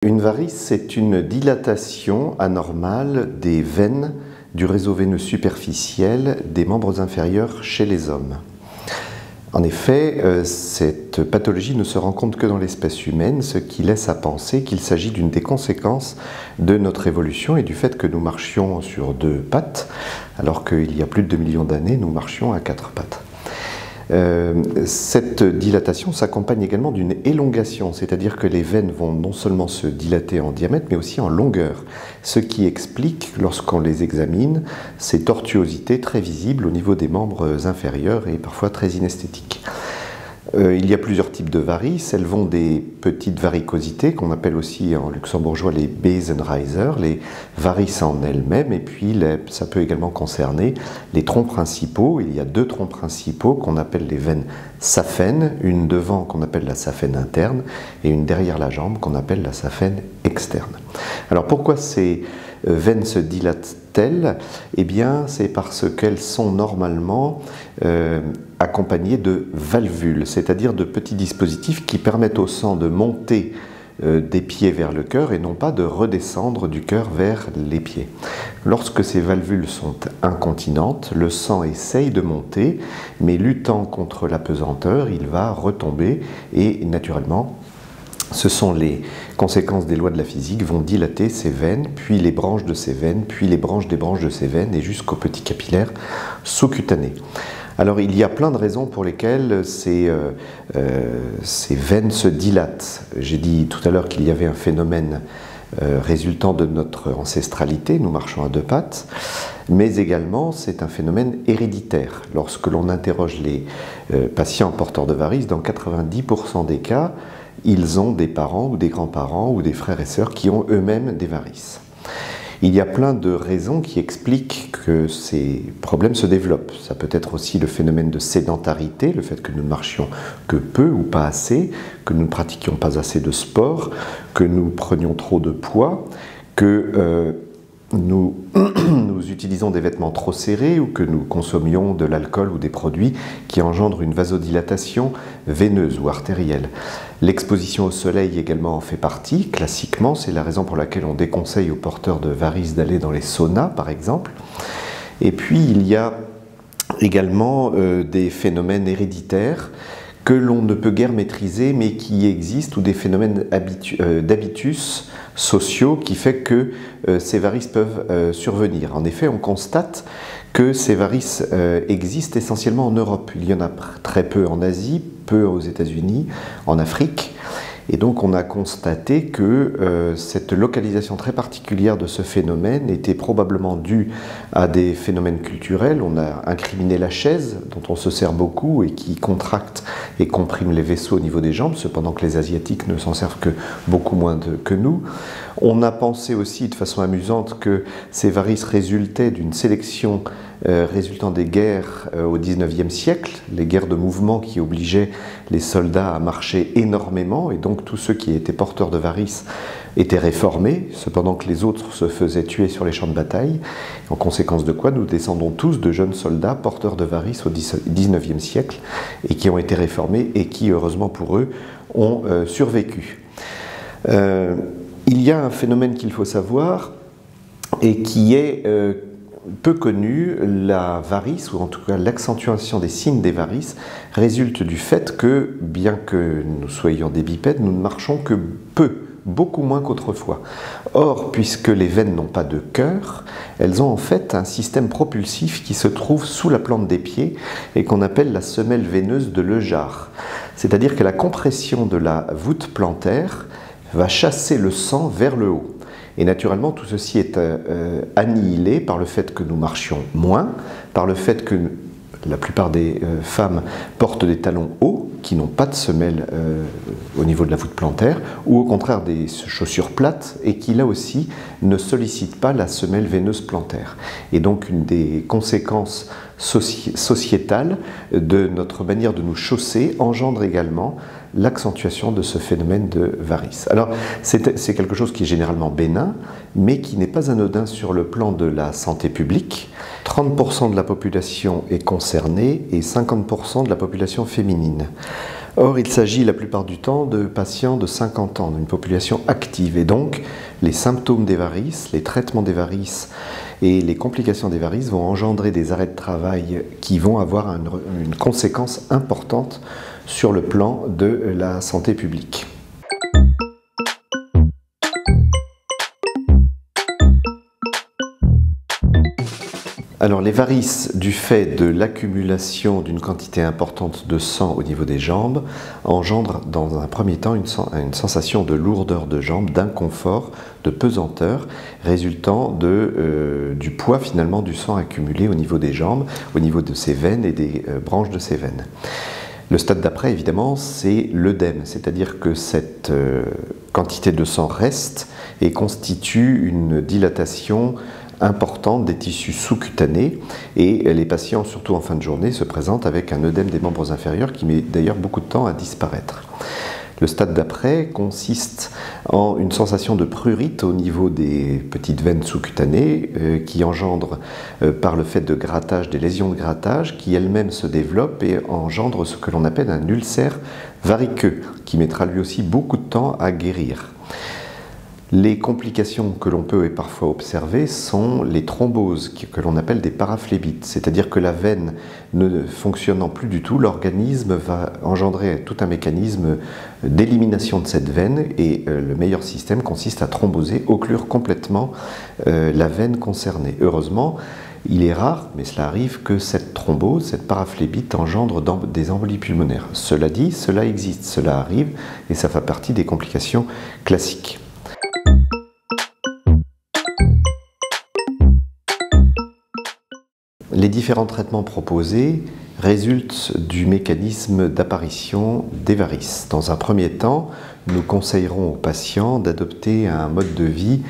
Une varice, c'est une dilatation anormale des veines du réseau veineux superficiel des membres inférieurs chez les hommes. En effet, cette pathologie ne se rencontre que dans l'espèce humaine, ce qui laisse à penser qu'il s'agit d'une des conséquences de notre évolution et du fait que nous marchions sur 2 pattes, alors qu'il y a plus de 2 millions d'années, nous marchions à 4 pattes. Cette dilatation s'accompagne également d'une élongation, c'est-à-dire que les veines vont non seulement se dilater en diamètre, mais aussi en longueur, ce qui explique, lorsqu'on les examine, ces tortuosités très visibles au niveau des membres inférieurs et parfois très inesthétiques. Il y a plusieurs types de varices. Elles vont des petites varicosités, qu'on appelle aussi en luxembourgeois les Besenreiser, les varices en elles-mêmes, et puis ça peut également concerner les troncs principaux. Il y a 2 troncs principaux qu'on appelle les veines saphènes, une devant qu'on appelle la saphène interne, et une derrière la jambe qu'on appelle la saphène externe. Alors pourquoi ces veines se dilatent-elles? Eh bien, c'est parce qu'elles sont normalement accompagnées de valvules, c'est-à-dire de petits dispositifs qui permettent au sang de monter des pieds vers le cœur et non pas de redescendre du cœur vers les pieds. Lorsque ces valvules sont incontinentes, le sang essaye de monter, mais luttant contre la pesanteur, il va retomber et naturellement, ce sont les conséquences des lois de la physique, vont dilater ces veines, puis les branches de ces veines, puis les branches des branches de ces veines, et jusqu'aux petits capillaires sous-cutanés. Alors il y a plein de raisons pour lesquelles ces veines se dilatent. J'ai dit tout à l'heure qu'il y avait un phénomène résultant de notre ancestralité, nous marchons à 2 pattes, mais également c'est un phénomène héréditaire. Lorsque l'on interroge les patients porteurs de varices, dans 90% des cas, ils ont des parents ou des grands-parents ou des frères et sœurs qui ont eux-mêmes des varices. Il y a plein de raisons qui expliquent que ces problèmes se développent. Ça peut être aussi le phénomène de sédentarité, le fait que nous ne marchions que peu ou pas assez, que nous ne pratiquions pas assez de sport, que nous prenions trop de poids, que nous utilisons des vêtements trop serrés ou que nous consommions de l'alcool ou des produits qui engendrent une vasodilatation veineuse ou artérielle. L'exposition au soleil également en fait partie. Classiquement, c'est la raison pour laquelle on déconseille aux porteurs de varices d'aller dans les saunas, par exemple. Et puis, il y a également des phénomènes héréditaires que l'on ne peut guère maîtriser, mais qui existent, ou des phénomènes d'habitus sociaux qui fait que ces varices peuvent survenir. En effet, on constate que ces varices existent essentiellement en Europe. Il y en a très peu en Asie, peu aux États-Unis, en Afrique. Et donc on a constaté que cette localisation très particulière de ce phénomène était probablement due à des phénomènes culturels. On a incriminé la chaise, dont on se sert beaucoup et qui contracte et comprime les vaisseaux au niveau des jambes, cependant que les Asiatiques ne s'en servent que beaucoup moins que nous. On a pensé aussi de façon amusante que ces varices résultaient d'une sélection résultant des guerres au XIXe siècle, les guerres de mouvement qui obligeaient les soldats à marcher énormément, et donc tous ceux qui étaient porteurs de varices étaient réformés, cependant que les autres se faisaient tuer sur les champs de bataille, en conséquence de quoi nous descendons tous de jeunes soldats porteurs de varices au XIXe siècle, et qui ont été réformés et qui, heureusement pour eux, ont survécu. Il y a un phénomène qu'il faut savoir, et qui est peu connu. La varice, ou en tout cas l'accentuation des signes des varices, résulte du fait que, bien que nous soyons des bipèdes, nous ne marchons que peu, beaucoup moins qu'autrefois. Or, puisque les veines n'ont pas de cœur, elles ont en fait un système propulsif qui se trouve sous la plante des pieds et qu'on appelle la semelle veineuse de Lejar. C'est-à-dire que la compression de la voûte plantaire va chasser le sang vers le haut. Et naturellement, tout ceci est annihilé par le fait que nous marchions moins, par le fait que la plupart des femmes portent des talons hauts, qui n'ont pas de semelle au niveau de la voûte plantaire, ou au contraire des chaussures plates, et qui là aussi ne sollicitent pas la semelle veineuse plantaire. Et donc une des conséquences sociétales de notre manière de nous chausser engendre également l'accentuation de ce phénomène de varice. Alors, c'est quelque chose qui est généralement bénin, mais qui n'est pas anodin sur le plan de la santé publique. 30% de la population est concernée et 50% de la population féminine. Or, il s'agit la plupart du temps de patients de 50 ans, d'une population active. Et donc, les symptômes des varices, les traitements des varices et les complications des varices vont engendrer des arrêts de travail qui vont avoir une conséquence importante sur le plan de la santé publique. Alors les varices, du fait de l'accumulation d'une quantité importante de sang au niveau des jambes, engendrent dans un premier temps une sensation de lourdeur de jambes, d'inconfort, de pesanteur, résultant du poids finalement du sang accumulé au niveau des jambes, au niveau de ces veines et des branches de ces veines. Le stade d'après, évidemment, c'est l'œdème, c'est-à-dire que cette quantité de sang reste et constitue une dilatation importante des tissus sous-cutanés, et les patients, surtout en fin de journée, se présentent avec un œdème des membres inférieurs qui met d'ailleurs beaucoup de temps à disparaître. Le stade d'après consiste en une sensation de prurite au niveau des petites veines sous-cutanées qui engendre par le fait de grattage, des lésions de grattage qui elles-mêmes se développent et engendrent ce que l'on appelle un ulcère variqueux qui mettra lui aussi beaucoup de temps à guérir. Les complications que l'on peut parfois observer sont les thromboses, que l'on appelle des paraphlébites, c'est-à-dire que la veine ne fonctionnant plus du tout, l'organisme va engendrer tout un mécanisme d'élimination de cette veine, et le meilleur système consiste à thromboser, occlure complètement la veine concernée. Heureusement, il est rare, mais cela arrive, que cette thrombose, cette paraphlébite engendre des embolies pulmonaires. Cela dit, cela existe, cela arrive, et ça fait partie des complications classiques. Les différents traitements proposés résultent du mécanisme d'apparition des varices. Dans un premier temps, nous conseillerons aux patients d'adopter un mode de vie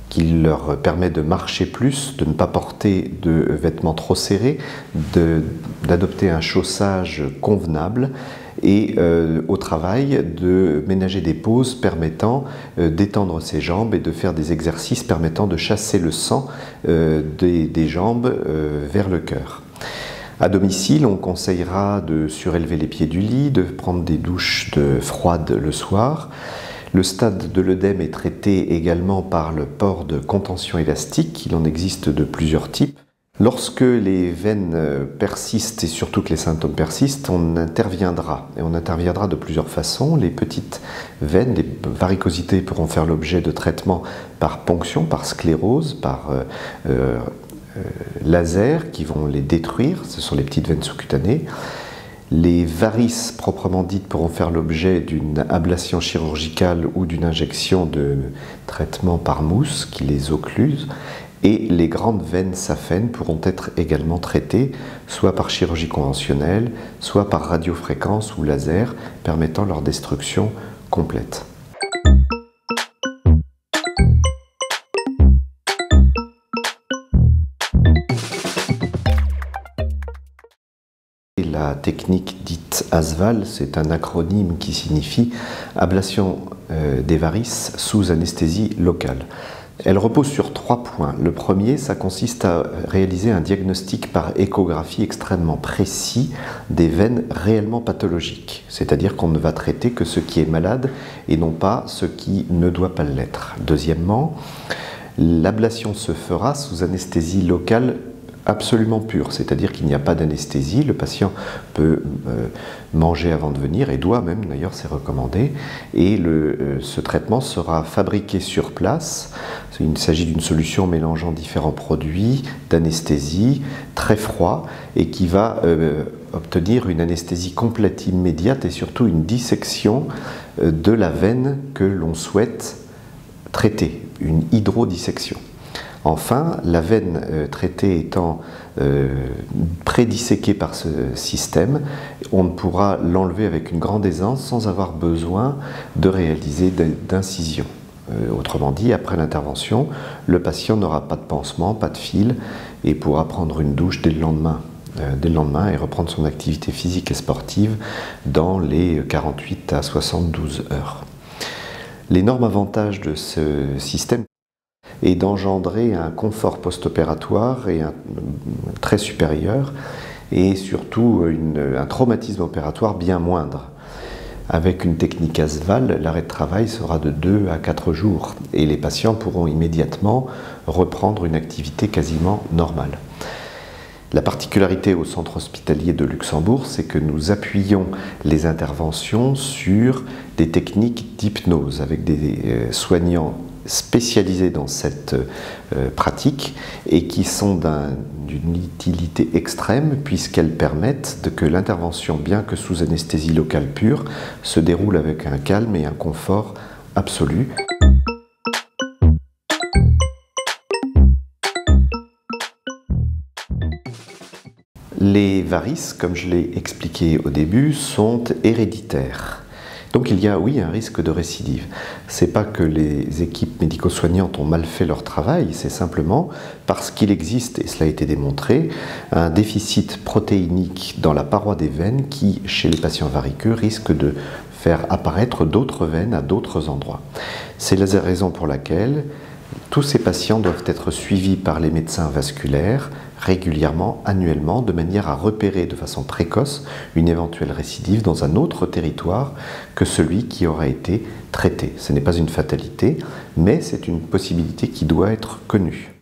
qui leur permet de marcher plus, de ne pas porter de vêtements trop serrés, d'adopter un chaussage convenable et au travail de ménager des pauses permettant d'étendre ses jambes et de faire des exercices permettant de chasser le sang des jambes vers le cœur. À domicile, on conseillera de surélever les pieds du lit, de prendre des douches froides le soir. Le stade de l'œdème est traité également par le port de contention élastique. Il en existe de plusieurs types. Lorsque les veines persistent et surtout que les symptômes persistent, on interviendra. Et on interviendra de plusieurs façons. Les petites veines, les varicosités pourront faire l'objet de traitements par ponction, par sclérose, par laser qui vont les détruire. Ce sont les petites veines sous-cutanées. Les varices proprement dites pourront faire l'objet d'une ablation chirurgicale ou d'une injection de traitement par mousse qui les occluse. Et les grandes veines saphènes pourront être également traitées soit par chirurgie conventionnelle, soit par radiofréquence ou laser, permettant leur destruction complète. La technique dite ASVAL, c'est un acronyme qui signifie ablation des varices sous anesthésie locale. Elle repose sur 3 points. Le premier, ça consiste à réaliser un diagnostic par échographie extrêmement précis des veines réellement pathologiques. C'est-à-dire qu'on ne va traiter que ce qui est malade et non pas ce qui ne doit pas l'être. Deuxièmement, l'ablation se fera sous anesthésie locale absolument pure, c'est-à-dire qu'il n'y a pas d'anesthésie, le patient peut manger avant de venir et doit même, d'ailleurs c'est recommandé, et ce traitement sera fabriqué sur place. Il s'agit d'une solution mélangeant différents produits d'anesthésie très froid et qui va obtenir une anesthésie complète immédiate et surtout une dissection de la veine que l'on souhaite traiter, une hydrodissection. Enfin, la veine traitée étant prédisséquée par ce système, on pourra l'enlever avec une grande aisance sans avoir besoin de réaliser d'incision. Autrement dit, après l'intervention, le patient n'aura pas de pansement, pas de fil et pourra prendre une douche dès le lendemain et reprendre son activité physique et sportive dans les 48 à 72 heures. L'énorme avantage de ce système est d'engendrer un confort post-opératoire très supérieur et surtout un traumatisme opératoire bien moindre. Avec une technique ASVAL, l'arrêt de travail sera de 2 à 4 jours et les patients pourront immédiatement reprendre une activité quasiment normale. La particularité au centre hospitalier de Luxembourg, c'est que nous appuyons les interventions sur des techniques d'hypnose avec des soignants spécialisés dans cette pratique et qui sont d'une utilité extrême puisqu'elles permettent que l'intervention, bien que sous anesthésie locale pure, se déroule avec un calme et un confort absolu. Les varices, comme je l'ai expliqué au début, sont héréditaires. Donc il y a, oui, un risque de récidive. Ce n'est pas que les équipes médico-soignantes ont mal fait leur travail, c'est simplement parce qu'il existe, et cela a été démontré, un déficit protéinique dans la paroi des veines qui, chez les patients variqueux, risque de faire apparaître d'autres veines à d'autres endroits. C'est la raison pour laquelle tous ces patients doivent être suivis par les médecins vasculaires régulièrement, annuellement, de manière à repérer de façon précoce une éventuelle récidive dans un autre territoire que celui qui aura été traité. Ce n'est pas une fatalité, mais c'est une possibilité qui doit être connue.